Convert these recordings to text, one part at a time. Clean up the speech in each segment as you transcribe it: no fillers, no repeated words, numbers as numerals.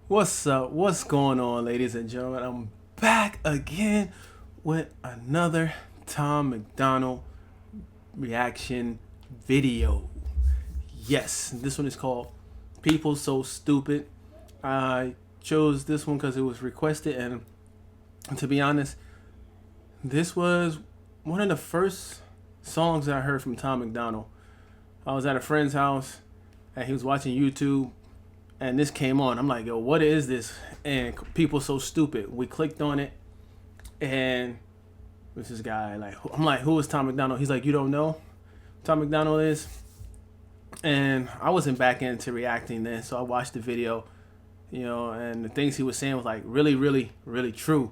What's up? What's going on, ladies and gentlemen? I'm back again with another Tom MacDonald reaction video. Yes, this one is called People So Stupid. I chose this one because it was requested, and to be honest, this was one of the first songs that I heard from Tom MacDonald. I was at a friend's house and he was watching YouTube and this came on. I'm like, yo, what is this? And People So Stupid. We clicked on it, and this guy, like, I'm like, who is Tom MacDonald? He's like, you don't know who Tom MacDonald is? And I wasn't back into reacting then, so I watched the video, and the things he was saying was like really, really, really true.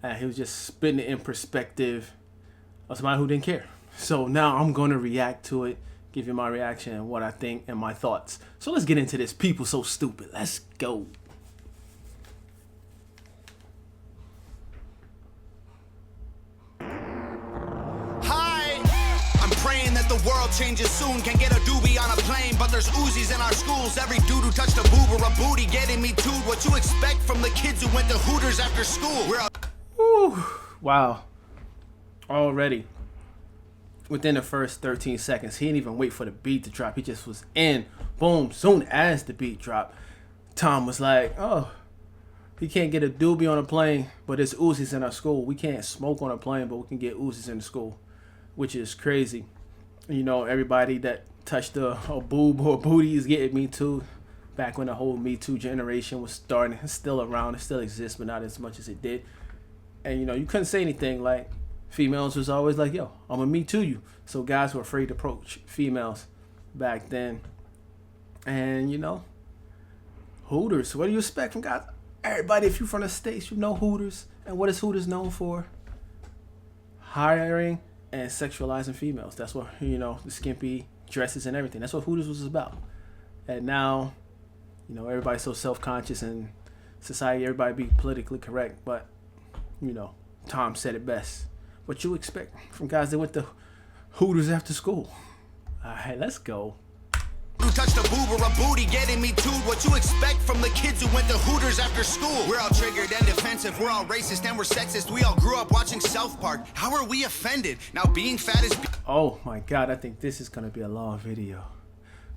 And he was just spitting it in perspective of somebody who didn't care. So now I'm going to react to it, give you my reaction and what I think and my thoughts. So let's get into this. People So Stupid. Let's go. Hi, I'm praying that the world changes soon. Can get a doobie on a plane, but there's Uzis in our schools. Every dude who touched a boob or a booty getting me tooed. What you expect from the kids who went to Hooters after school? Wow. Already, within the first 13 seconds, he didn't even wait for the beat to drop. He just was in. Boom. Soon as the beat dropped, Tom was like, oh, he can't get a doobie on a plane, but there's Uzis in our school. We can't smoke on a plane, but we can get Uzis in the school, which is crazy. Everybody that touched a boob or a booty is getting Me Too. Back when the whole Me Too generation was starting. It's still around. It still exists, but not as much as it did. And, you couldn't say anything. Like, females was always like, yo, I'm going to Me Too you. So guys were afraid to approach females back then. And, Hooters. What do you expect from guys? Everybody, if you're from the States, you know Hooters. And what is Hooters known for? Hiring and sexualizing females. That's what, the skimpy dresses and everything. That's what Hooters was about. And now, everybody's so self-conscious in society. Everybody be politically correct. But, Tom said it best. What you expect from guys that went to Hooters after school? All right, let's go. Who touched a boob or a booty getting me tooed. What you expect from the kids who went to Hooters after school? We're all triggered and defensive. We're all racist and we're sexist. We all grew up watching South Park. How are we offended? Now being fat is... Oh my God, I think this is going to be a long video.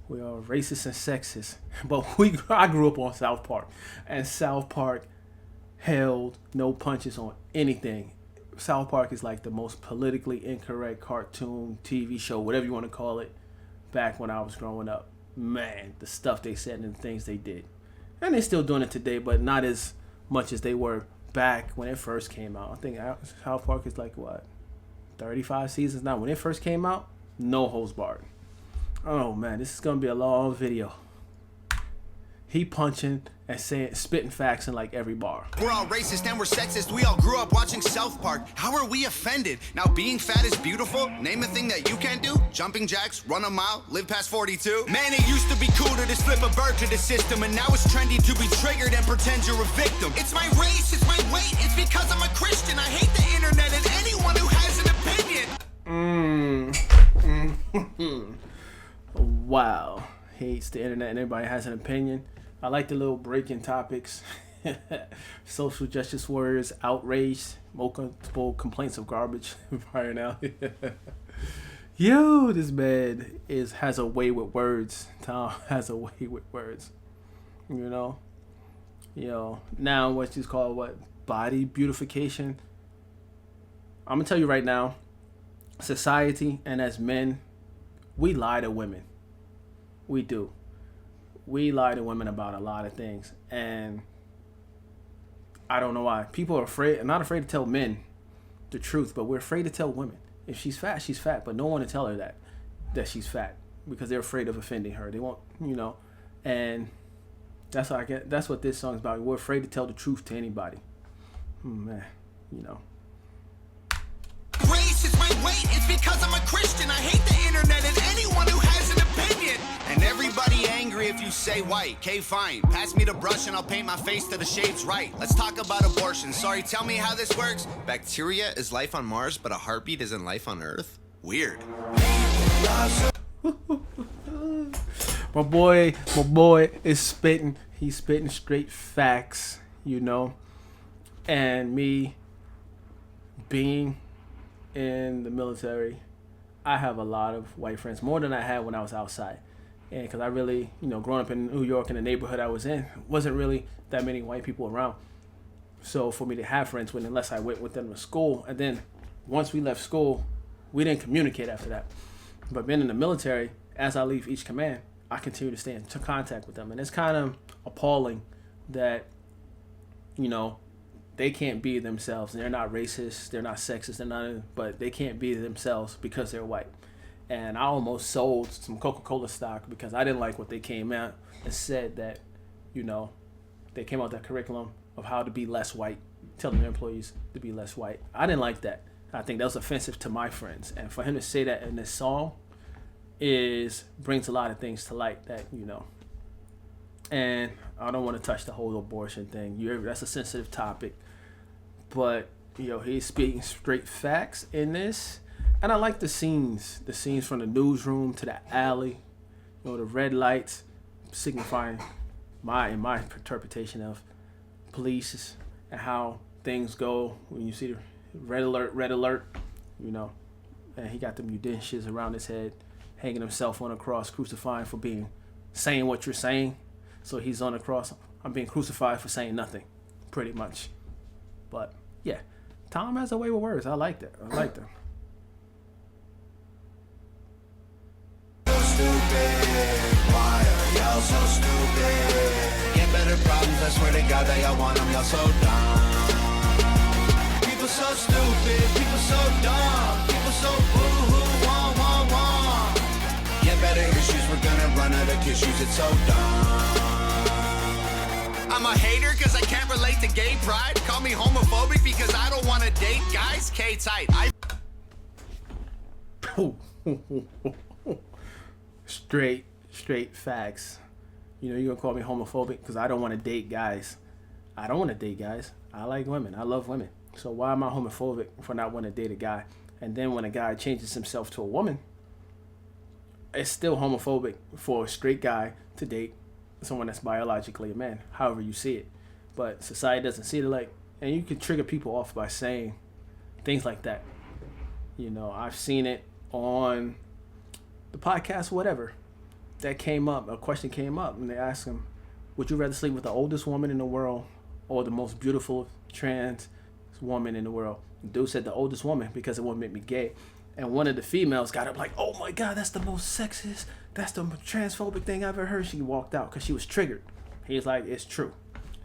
We are racist and sexist. But I grew up on South Park. And South Park held no punches on anything. South Park is like the most politically incorrect cartoon, TV show, whatever you want to call it, back when I was growing up. Man, the stuff they said and the things they did. And they're still doing it today, but not as much as they were back when it first came out. I think South Park is like, what, 35 seasons now? When it first came out, no holds barred. Oh man, this is going to be a long video. He punching and spitting facts in like every bar. We're all racist and we're sexist. We all grew up watching South Park. How are we offended? Now being fat is beautiful. Name a thing that you can't do. Jumping jacks, run a mile, live past 42. Man, it used to be cool to just flip a bird to the system, and now it's trendy to be triggered and pretend you're a victim. It's my race, it's my weight, it's because I'm a Christian. I hate the internet and anyone who has an opinion. Wow. Hates the internet and everybody has an opinion. I like the little breaking topics. Social justice warriors, outrage, multiple complaints of garbage right now. Yo, this man has a way with words. Tom has a way with words. Now what you call body beautification. I'm gonna tell you right now, society and as men, we lie to women. We do. We lie to women about a lot of things, and I don't know why. People are afraid. I'm not afraid to tell men the truth, but we're afraid to tell women. If she's fat, she's fat, but no one to tell her that she's fat because they're afraid of offending her. They won't, and that's what this song's about. We're afraid to tell the truth to anybody. Man, Race is my weight, it's because I'm a Christian. I hate the internet and anyone who has an opinion. And everybody angry if you say white. Okay, fine. Pass me the brush and I'll paint my face to the shades right. Let's talk about abortion. Sorry, tell me how this works. Bacteria is life on Mars, but a heartbeat isn't life on Earth? Weird. My boy is spitting. He's spitting straight facts, you know. And me being in the military, I have a lot of white friends, more than I had when I was outside. And because I really, growing up in New York in the neighborhood I was in, wasn't really that many white people around. So for me to have friends with, unless I went with them to school, and then once we left school, we didn't communicate after that. But being in the military, as I leave each command, I continue to stay in contact with them. And it's kind of appalling that, they can't be themselves. They're not racist, they're not sexist, they're not, but they can't be themselves because they're white. And I almost sold some Coca-Cola stock because I didn't like what they came out and said that, they came out with that curriculum of how to be less white, telling their employees to be less white. I didn't like that. I think that was offensive to my friends. And for him to say that in this song brings a lot of things to light that, And I don't want to touch the whole abortion thing. That's a sensitive topic. But, he's speaking straight facts in this. And I like the scenes from the newsroom to the alley, the red lights signifying my interpretation of police and how things go when you see the red alert, and he got the munitions around his head, hanging himself on a cross, crucifying for saying what you're saying. So he's on the cross. I'm being crucified for saying nothing, pretty much. But yeah, Tom has a way with words. I like that. Why are y'all so stupid? Get better problems, I swear to God that y'all want them, y'all so dumb. People so stupid, people so dumb, people so boo-hoo, wah. Get better issues, we're gonna run out of tissues, it's so dumb. I'm a hater cause I can't relate to gay pride. Call me homophobic because I don't wanna date guys, K-tight. Straight facts. You're gonna call me homophobic because I don't want to date guys. I don't want to date guys. I like women. I love women. So why am I homophobic for not wanting to date a guy? And then when a guy changes himself to a woman, it's still homophobic for a straight guy to date someone that's biologically a man, however you see it. But society doesn't see it like, and you can trigger people off by saying things like that. I've seen it on the podcast, whatever, that came up, a question came up, and they asked him, would you rather sleep with the oldest woman in the world or the most beautiful trans woman in the world? The dude said the oldest woman because it won't make me gay. And one of the females got up like, oh my God, that's the most sexist, that's the transphobic thing I've ever heard. She walked out because she was triggered. He's like, it's true.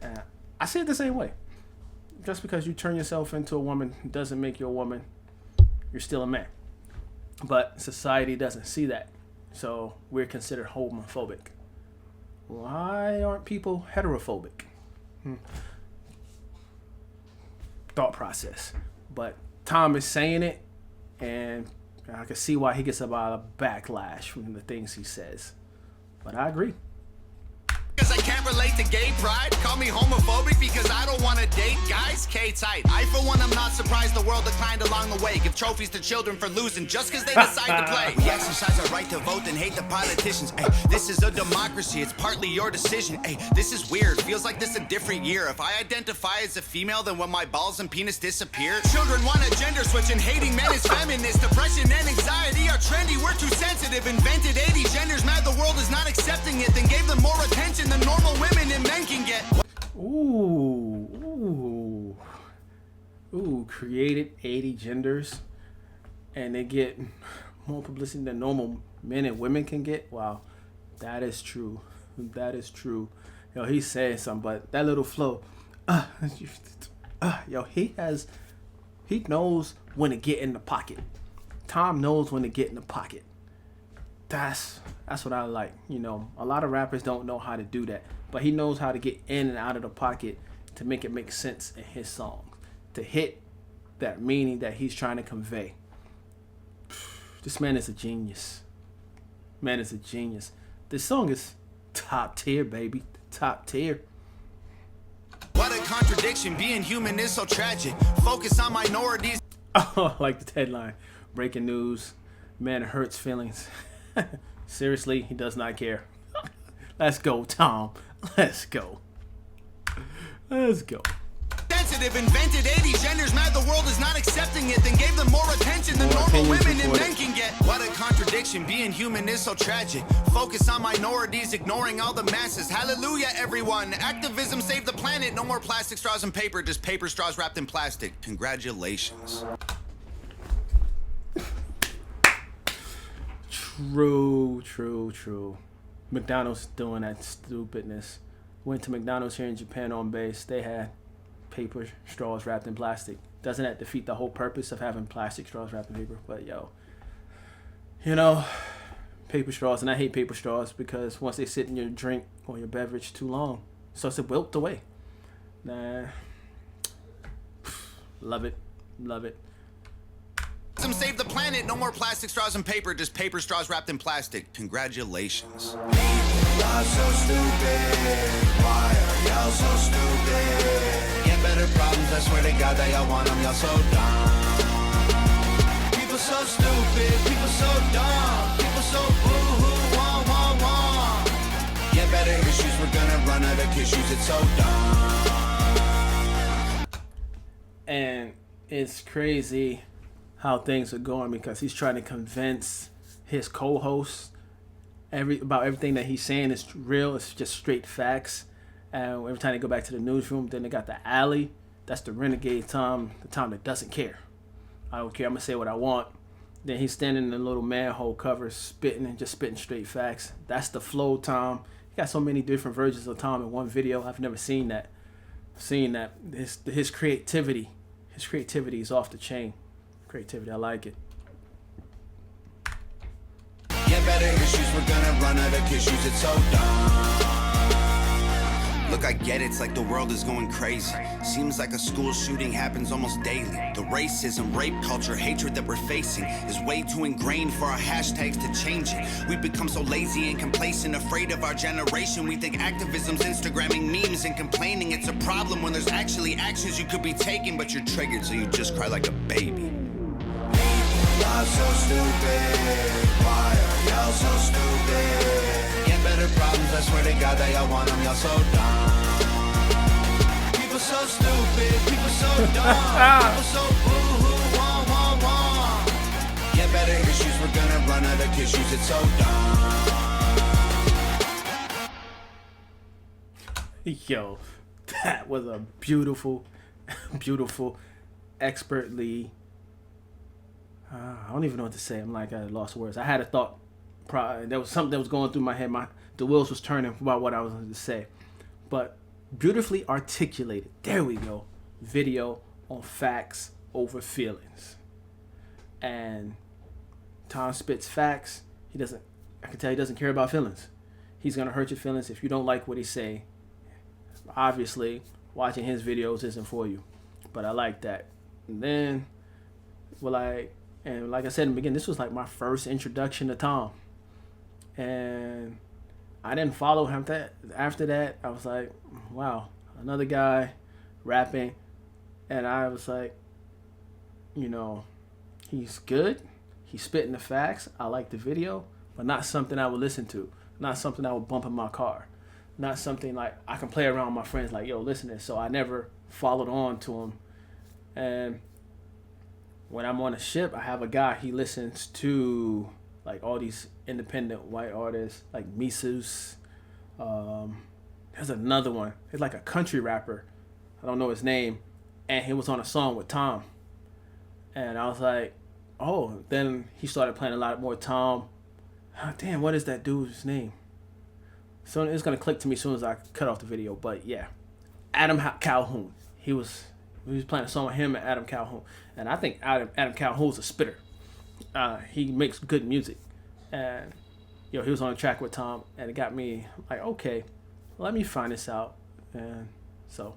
And I see it the same way. Just because you turn yourself into a woman doesn't make you a woman. You're still a man. But society doesn't see that. So we're considered homophobic. Why aren't people heterophobic? Thought process. But Tom is saying it, and I can see why he gets about a backlash from the things he says. But I agree. Cause I can't relate to gay pride. Call me homophobic because I don't want to date guys, K-tight. I for one am not surprised the world declined along the way. Give trophies to children for losing just cause they decide to play. We exercise our right to vote and hate the politicians. Ay, this is a democracy, it's partly your decision. Ay, this is weird, feels like this a different year. If I identify as a female, then when my balls and penis disappear. Children want a gender switch and hating men is feminist. Depression and anxiety are trendy, we're too sensitive. Invented 80 genders, mad the world is not accepting it. Then gave them more attention than normal women and men can get. Ooh, created 80 genders and they get more publicity than normal men and women can get. Wow, that is true. He's saying something, but that little flow, he knows when to get in the pocket. Tom knows when to get in the pocket. That's what I like. A lot of rappers don't know how to do that, but he knows how to get in and out of the pocket to make it make sense in his songs, to hit that meaning that he's trying to convey. This man is a genius. This song is top tier, baby. Top tier. What a contradiction. Being human is so tragic. Focus on minorities. Oh, I like the headline. Breaking news. Man hurts feelings. Seriously, he does not care. Let's go, Tom. Let's go. Let's go. Sensitive, invented 80 genders, mad the world is not accepting it, then gave them more attention than normal women and men can get. What a contradiction, being human is so tragic. Focus on minorities, ignoring all the masses. Hallelujah, everyone. Activism saved the planet. No more plastic straws and paper, just paper straws wrapped in plastic. Congratulations. True. McDonald's doing that stupidness. Went to McDonald's here in Japan on base. They had paper straws wrapped in plastic. Doesn't that defeat the whole purpose of having plastic straws wrapped in paper? But yo, you know, paper straws, and I hate paper straws because once they sit in your drink or your beverage too long, it starts to wilt away. Nah, love it. Save the planet. No more plastic straws and paper, just paper straws wrapped in plastic. Congratulations. People are so stupid. Why are y'all so stupid? Get better problems, I swear to God that y'all want them. Y'all so dumb. People so stupid. People so dumb. People so boo-hoo. Wah. Get better issues. We're gonna run out of tissues. It's so dumb. And it's crazy how things are going because he's trying to convince his co-hosts about everything that he's saying is real. It's just straight facts. And every time they go back to the newsroom, then they got the alley. That's the renegade Tom, the Tom that doesn't care. I don't care. I'm gonna say what I want. Then he's standing in a little manhole cover, spitting straight facts. That's the flow Tom. He got so many different versions of Tom in one video. I've never seen that. His creativity is off the chain. Creativity, I like it. Get better issues, we're gonna run out of tissues, it's so dumb. Look, I get it, it's like the world is going crazy. Seems like a school shooting happens almost daily. The racism, rape culture, hatred that we're facing is way too ingrained for our hashtags to change it. We've become so lazy and complacent, afraid of our generation. We think activism's Instagramming memes and complaining. It's a problem when there's actually actions you could be taking, but you're triggered, so you just cry like a baby. People are so stupid. Why are y'all so stupid? Get better problems, I swear to God that y'all want them. Y'all so dumb. People so stupid. People so dumb. People so boo-hoo. Wah. Get better issues, we're gonna run out of tissues. It's so dumb. Yo, that was a beautiful, expertly. I don't even know what to say. I'm like, I lost words. I had a thought. There was something that was going through my head. The wheels was turning about what I was going to say. But beautifully articulated. There we go. Video on facts over feelings. And Tom spits facts. I can tell he doesn't care about feelings. He's going to hurt your feelings if you don't like what he say. Obviously, watching his videos isn't for you. But I like that. And then, and like I said in the beginning, this was like my first introduction to Tom. And I didn't follow him after that. I was like, wow, another guy rapping. And I was like, he's good. He's spitting the facts. I like the video, but not something I would listen to. Not something I would bump in my car. Not something like I can play around with my friends like, yo, listen to this. So I never followed on to him. And when I'm on a ship, I have a guy, he listens to like all these independent white artists like Mises. There's another one. He's like a country rapper. I don't know his name. And he was on a song with Tom. And I was like, oh, then he started playing a lot more Tom. Oh, damn, what is that dude's name? So it's going to click to me as soon as I cut off the video. But yeah, Adam Calhoun. He was playing a song with him and Adam Calhoun. And I think Adam Calhoun's a spitter. He makes good music. And, he was on a track with Tom. And it got me like, okay, let me find this out. And so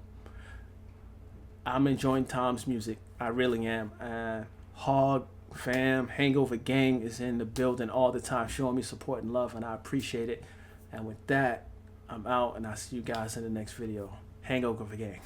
I'm enjoying Tom's music. I really am. And Hog, fam, Hangover Gang is in the building all the time, showing me support and love. And I appreciate it. And with that, I'm out. And I'll see you guys in the next video. Hangover Gang.